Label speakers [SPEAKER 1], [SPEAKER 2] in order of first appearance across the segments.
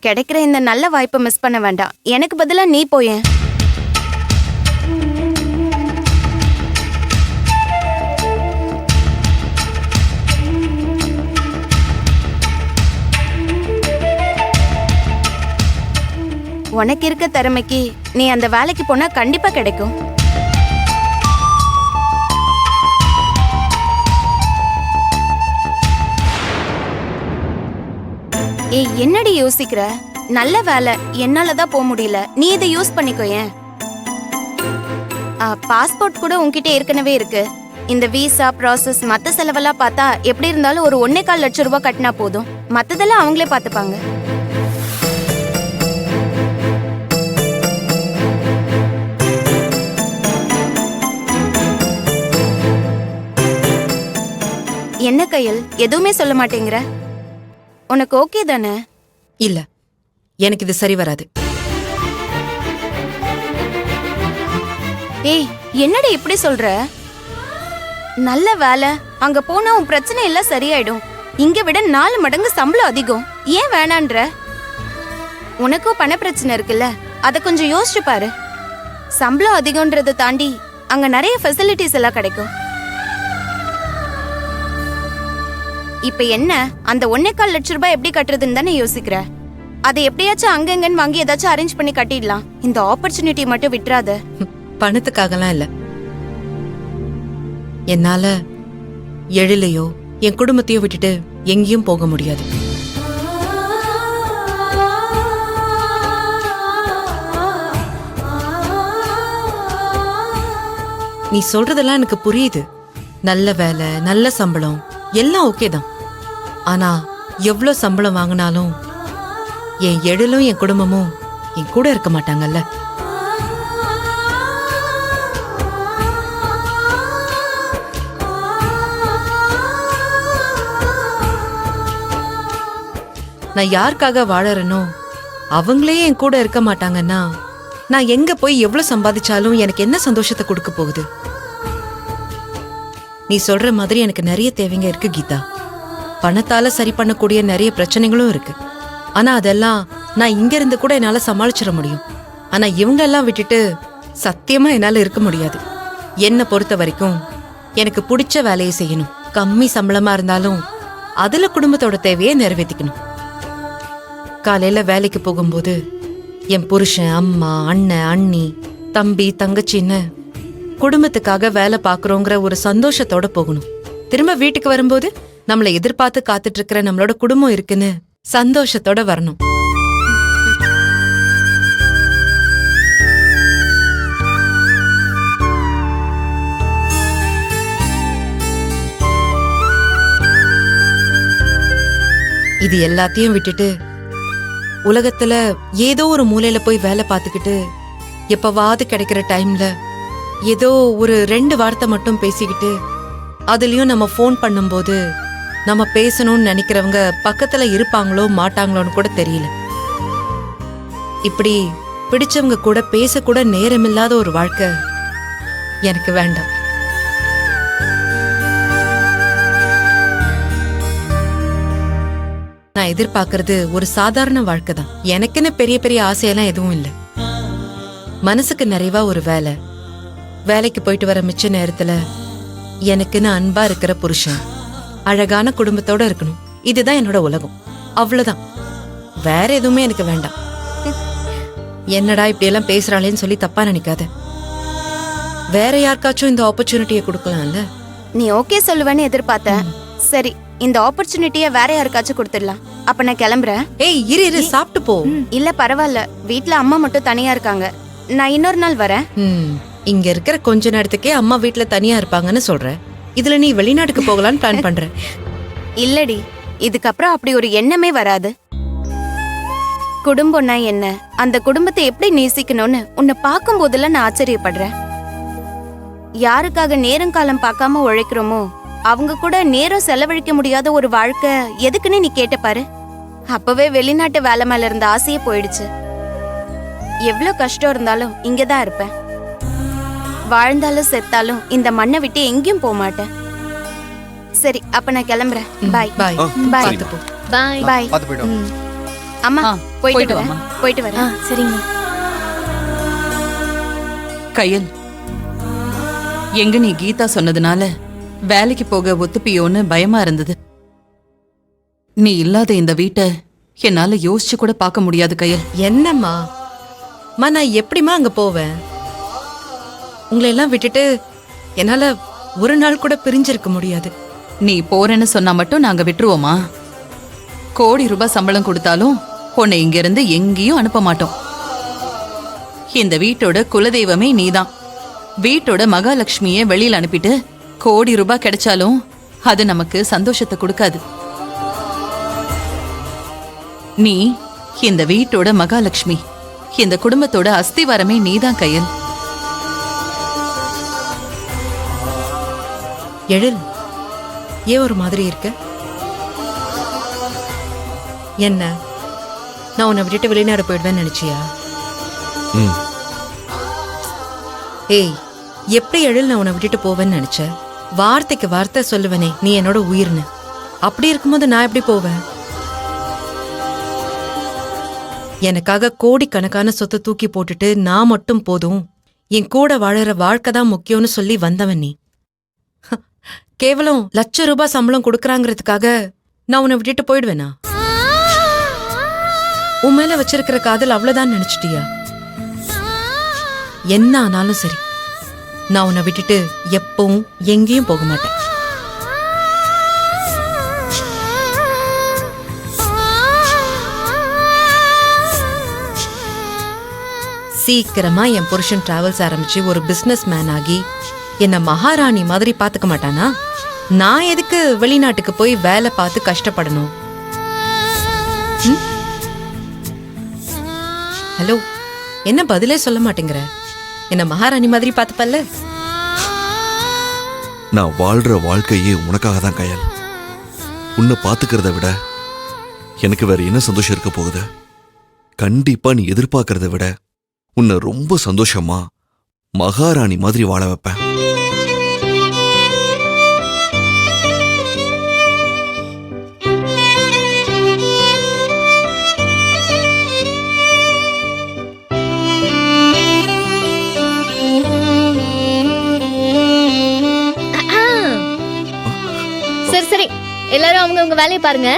[SPEAKER 1] கிடைக்கிற இந்த நல்ல வாய்ப்பை மிஸ் பண்ண வேண்டாம். எனக்கு பதிலா நீ போயேன். உனக்கு இருக்க திறமைக்கு நீ அந்த வேலைக்கு போனா கண்டிப்பா கிடைக்கும். ஏய், என்னடி யோசிக்கிற? நல்ல வேலை, என்னாலதான் போக முடியல. நீ இதை யூஸ் பண்ணிக்கோயேன். பாஸ்போர்ட் கூட உன்கிட்ட ஏற்கனவே இருக்கு. இந்த விசா ப்ராசஸ் மத்த செலவெல்லாம் பார்த்தா எப்படி இருந்தாலும் ஒரு 1.25 லட்சம் ரூபாய் கட்டினா போதும். மத்ததெல்லாம் அவங்களே பாத்துப்பாங்க. என்ன கையில் எதுவுமே சொல்ல மாட்டேங்கிற? உனக்கு ஓகே தானே?
[SPEAKER 2] இல்ல, எனக்கு இது சரி வராது.
[SPEAKER 1] ஏய், என்னடி இப்படி சொல்ற? நல்ல வேலை, அங்க போனா உன் பிரச்சனை எல்லாம் சரியாயிடும். இங்க விட 4 மடங்கு சம்பளம் அதிகம். ஏன் வேணான்ற? உனக்கும் பண பிரச்சனை இருக்குல்ல, அத கொஞ்சம் யோசிச்சு பாரு. சம்பளம் அதிகம்ன்றதை தாண்டி அங்க நிறைய ஃபெசிலிட்டிஸ் எல்லாம் கிடைக்கும். இப்ப என்ன, அந்த 1.25 லட்சம் ரூபாய் எப்படி கட்டுறதுன்னு தானே யோசிக்கிற? அதை எப்படியாச்சும் அங்கங்கன்னு வாங்கி ஏதாச்சும் அரேஞ்ச் பண்ணி கட்டிடலாம். இந்த ஆப்பர்ச்சுனிட்டி மட்டும் விட்டுறாத.
[SPEAKER 2] பணத்துக்காகலாம் இல்ல. என்னால எழிலையோ என் குடும்பத்தையோ விட்டுட்டு எங்கேயும் போக முடியாது. நீ சொல்றதெல்லாம் எனக்கு புரியுது. நல்ல வேலை, நல்ல சம்பளம் எல்லாம் ஓகே தான். ஆனா எவ்வளவு சம்பளம் வாங்கினாலும் என் எழிலும் என் குடும்பமும் என் கூட இருக்க மாட்டாங்கல்ல. நான் யாருக்காக வாழறேனோ அவங்களே என் கூட இருக்க மாட்டாங்கன்னா நான் எங்க போய் எவ்வளவு சம்பாதிச்சாலும் எனக்கு என்ன சந்தோஷத்தை கொடுக்க போகுது? நீ சொல்ற மாதிரி எனக்கு நிறைய தேவைங்க இருக்கு கீதா. பணத்தால சரி பண்ணக்கூடிய நிறைய பிரச்சனைகளும் இருக்கு. ஆனா அதெல்லாம் நான் இங்க இருந்து கூட என்னால சமாளிச்சிட முடியும். ஆனா இவங்க எல்லாம் விட்டுட்டு சத்தியமா என்னால இருக்க முடியாது. என்ன பொறுத்த வரைக்கும் எனக்கு பிடிச்ச வேலையை செய்யணும். கம்மி சம்பளமா இருந்தாலும் அதுல குடும்பத்தோட தேவையை நிறைவேற்றிக்கணும். காலையில வேலைக்கு போகும்போது என் புருஷன், அம்மா, அண்ணன், அண்ணி, தம்பி, தங்கச்சின்னு குடும்பத்துக்காக வேலை பாக்குறோங்கிற ஒரு சந்தோஷத்தோட போகணும். திரும்ப வீட்டுக்கு வரும்போது நம்மளை எதிர்பார்த்து காத்துட்டு இருக்கிற நம்மளோட குடும்பம் இருக்குன்னு சந்தோஷத்தோட வரணும். இது எல்லாத்தையும் விட்டுட்டு உலகத்துல ஏதோ ஒரு மூலையில போய் வேலை பார்த்துக்கிட்டு எப்பவாவது கிடைக்கிற டைம்ல ஏதோ ஒரு 2 வார்த்தை மட்டும் பேசிக்கிட்டு அதுலயும் நம்ம ஃபோன் பண்ணும்போது நம்ம பேசணும்னு நினைக்கிறவங்க பக்கத்துல இருப்பாங்களோ மாட்டாங்களோன்னு கூட தெரியல. இப்படி பிடிச்சவங்க கூட பேசக்கூட நேரமில்லாத ஒரு வாழ்க்கை எனக்கு வேண்டாம். நான் எதிர்பார்க்கறது ஒரு சாதாரண வாழ்க்கை தான். எனக்குன்னு பெரிய பெரிய ஆசையெல்லாம் எதுவும் இல்லை. மனசுக்கு நிறைவா ஒரு வேலை, வேலைக்கு போயிட்டு வர மிச்ச நேரத்துல எனக்குன்னு அன்பா இருக்கிற புருஷன், அழகான குடும்பத்தோட இருக்கணும். இதுதான் என்னோட உலகம். அவ்வளவுதான், வேற எதுவுமே எனக்கு வேண்டாம். என்னடா இப்படி எல்லாம் பேசுறாளேன்னு சொல்லி தப்பா நினைக்காத. வேற யாருக்காச்சும் இந்த ஆப்பர்ச்சுனிட்டியை கொடுக்கலாம்ல.
[SPEAKER 1] நீ ஓகே சொல்லுவேன்னு எதிர்பார்த்தேன். சரி, இந்த ஆப்பர்ச்சுனிட்டிய வேற யாருக்காச்சும் கொடுத்துடலாம். அப்ப நான் கிளம்புறேன்.
[SPEAKER 2] ஏய், இரு சாப்பிட்டு போ.
[SPEAKER 1] இல்ல பரவாயில்ல, வீட்ல அம்மா மட்டும் தனியா இருக்காங்க. நான் இன்னொரு நாள் வரேன்.
[SPEAKER 2] இங்க இருக்கிற கொஞ்ச நேரத்துக்கே அம்மா வீட்ல தனியா இருப்பாங்கன்னு சொல்ற. இதுல நீ வெளிநாட்டுக்கு போகலான்னு பிளான் பண்ற?
[SPEAKER 1] இல்லடி, இதுக்கப்புறம் அப்படி ஒரு எண்ணமே வராது. குடும்பம்னா என்ன, அந்த குடும்பத்தை எப்படி நேசிக்கணும்னு உன்னை பார்க்கும் போதெல்லாம் நான் ஆச்சரியப்படுறேன். யாருக்காக நேரங்காலம் பார்க்காம உழைக்கிறோமோ அவங்க கூட நேரம் செலவழிக்க முடியாத ஒரு வாழ்க்கை எதுக்குன்னு நீ கேட்ட பாரு. அப்பவே வெளிநாட்டு வேலை மேல இருந்த ஆசையே போயிடுச்சு. எவ்வளவு கஷ்டம் இருந்தாலும் இங்கதான் இருப்பேன். வாழ்ந்தாலும் செத்தாலும் இந்த மண்ணை விட்டு எங்கேயும் போக மாட்டேன். சரி, அப்ப நான் கிளம்புறேன். பாய்
[SPEAKER 2] பாய்.
[SPEAKER 1] பாய்
[SPEAKER 2] போ.
[SPEAKER 3] பாய்
[SPEAKER 1] பாய்.
[SPEAKER 3] பாத்து போய்டும்.
[SPEAKER 1] அம்மா
[SPEAKER 3] ஆ,
[SPEAKER 1] போயிட்டு
[SPEAKER 3] போயிட்டு
[SPEAKER 1] வரேன்
[SPEAKER 3] வாம்மா.
[SPEAKER 1] போயிட்டு வரேன்
[SPEAKER 4] சரிங்க.
[SPEAKER 3] கையல், எங்க நீ கீதா சொன்னதுனால வேலைக்கு போக ஒத்துப்பியோன்னு பயமா இருந்தது. நீ இல்லாத இந்த வீட்டை என்னால யோசிச்சு கூட பார்க்க முடியாது கையல்.
[SPEAKER 2] என்னம்மா நான் எப்படிம்மா அங்க போவேன்? உங்களை எல்லாம் விட்டுட்டு என்னால ஒரு நாள் கூட பிரிஞ்சிருக்க முடியாது.
[SPEAKER 3] நீ போறேன்னு சொன்னா மட்டும் நாங்க விட்டுருவோமா? கோடி ரூபாய் சம்பளம் கொடுத்தாலும் உன்னை இங்க இருந்து எங்கேயும் அனுப்ப மாட்டோம். இந்த வீட்டோட குலதெய்வமே நீதான். வீட்டோட மகாலட்சுமியை வெளியில அனுப்பிட்டு கோடி ரூபாய் கிடைச்சாலும் அது நமக்கு சந்தோஷத்தை கொடுக்காது. நீ இந்த வீட்டோட மகாலட்சுமி, இந்த குடும்பத்தோட அஸ்திவாரமே நீதான் கையல்.
[SPEAKER 2] எழில், ஏன் ஒரு மாதிரி இருக்க? என்ன, நான் உன்னை விட்டுட்டு வெளிநாடு போயிடுவேன்னு நினைச்சியா? ஏய், எப்படி எழில் நான் உன்னை விட்டுட்டு போவேன்னு நினைச்ச? வார்த்தைக்கு வார்த்தை சொல்லுவனே நீ என்னோட உயிர்னு. அப்படி இருக்கும்போது நான் எப்படி போவேன்? எனக்காக கோடிக்கணக்கான சொத்தை தூக்கி போட்டுட்டு நான் மட்டும் போதும், என் கூட வாழற வாழ்க்கை தான் முக்கியம்னு சொல்லி வந்தவன் நீ. கேவலம் ₹1,00,000 சம்பளம் கொடுக்கறாங்கிறதுக்காக நான் உன்னை விட்டுட்டு போயிடுவேனா? உன் மேல வச்சிருக்கிற காதல் அவ்வளவுதான் நினைச்சிட்டியா? என்ன ஆனாலும் சரி, நான் உன்னை விட்டுட்டு எப்பவும் எங்கேயும் போக மாட்டேன். சீக்கிரமா என் புருஷன் டிராவல்ஸ் ஆரம்பிச்சு ஒரு பிசினஸ் மேன் ஆகி என்ன மகாராணி மாதிரி பாத்துக்க மாட்டானா? நான் எதுக்கு வெளிநாட்டுக்கு போய் வேலை பார்த்து கஷ்டப்படணும்? ஹலோ, என்ன பதிலே சொல்ல மாட்டேங்கிற? என்ன மகாராணி மாதிரி பாத்துப்பல்ல?
[SPEAKER 5] நான் வாழ்ற வாழ்க்கையே உனக்காக தான் கையல். உன்னை பாத்துக்கிறத விட எனக்கு வேற என்ன சந்தோஷம் இருக்க போகுது? கண்டிப்பா நீ எதிர்பார்க்கறத விட உன்னை ரொம்ப சந்தோஷமா மகாராணி மாதிரி வாழ வைப்பேன்.
[SPEAKER 4] சரி சரி, எல்லாரும் அவங்க உங்க வேலையை பாருங்க,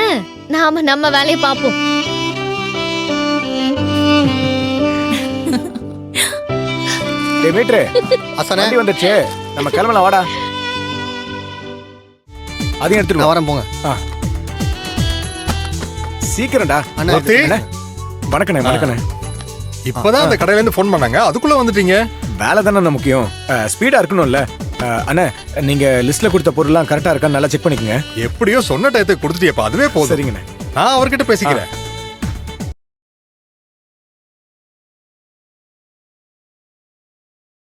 [SPEAKER 4] நாம நம்ம வேலையை பார்ப்போம்.
[SPEAKER 6] மீட்ரு வண்டி வந்துருச்சு, நம்ம கிளம்பலாம், வாடா. அதையும் எடுத்துட்டு வரேன், போங்க. சீக்கிரம்டா. வணக்கண்ணே. வணக்கண்ணே.
[SPEAKER 7] இப்பதான் அந்த கடையில இருந்து போன் பண்ணாங்க, அதுக்குள்ள வந்துட்டீங்க.
[SPEAKER 6] வேலை தானே முக்கியம், ஸ்பீடா இருக்கணும்ல. அண்ணா, நீங்க லிஸ்ட்ல கொடுத்த பொருள்லாம் கரெக்டா இருக்கான்னு நல்லா செக் பண்ணிக்கங்க.
[SPEAKER 7] எப்படியோ சொன்ன டயத்துக்கு கொடுத்துட்டியப்பா, அதுவே போதும்.
[SPEAKER 6] சரிங்கண்ணே.
[SPEAKER 7] நான் அவர்கிட்ட பேசிக்கிறேன்.